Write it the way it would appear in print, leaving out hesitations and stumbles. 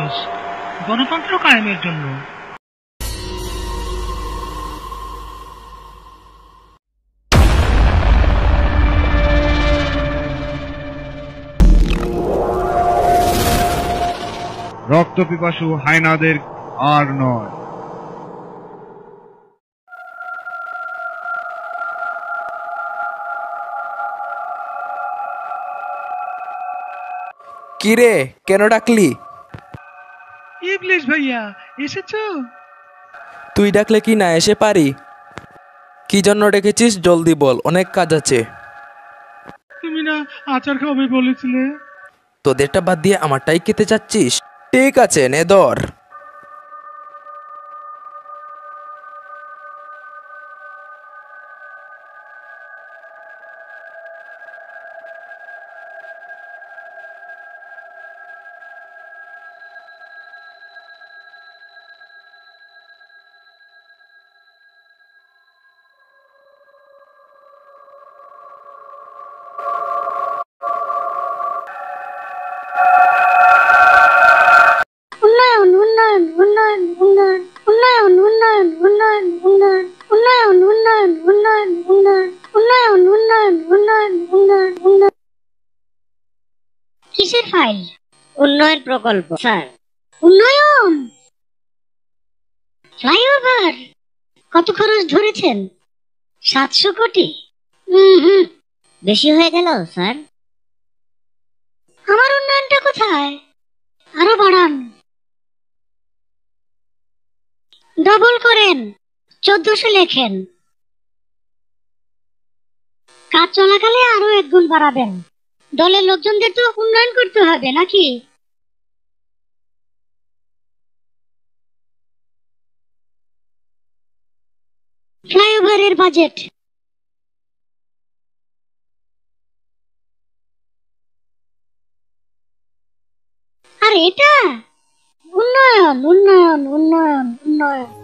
News, গণতন্ত্র কায়েমের জন্য। রক্তপিপাসু হায়নাদের আর নয়। কিরে, কেন ডাকলি? ইবলিশ ভাইয়া, এসেছো? তুই ডাকলে কি না এসে পারি? কি জন্য ডেকেছিস জলদি বল, অনেক কাজ আছে। তুমি না আচার খাবে বলেছিলে? তোদেরটা বাদ দিয়ে আমারটাই খেতে চাচ্ছিস? ঠিক আছে, নে ধর। উন্নয়ন উন্নয়ন উন্নয়ন উন্নয়ন উন্নয়ন উন্নয়ন উন্নয়ন উন্নয়ন উন্নয়ন উন্নয়ন উন্নয়ন উন্নয়ন উন্নয়ন উন্নয়ন উন্নয়ন উন্নয়ন উন্নয়ন। কিসের ফাইল? উন্নয়ন প্রকল্প স্যার। উন্নয়ন ফ্লাইওভার কত খরচ ধরেছেন? 700 কোটি। বেশি হয়ে গেল স্যার। আমার উন্নয়নটা কোথায়? আরো বাড়ান, ডবল করেন, 1400 লেখেন। কাজ চলাকালে আরো 1 গুণ বাড়াবেন। দলের লোকজনদের তো উন্নয়ন করতে হবে নাকি? ফ্লাইওভারের বাজেট আর এটা উন্নয়ন উন্নয়ন উন্নয়ন উন্নয়ন।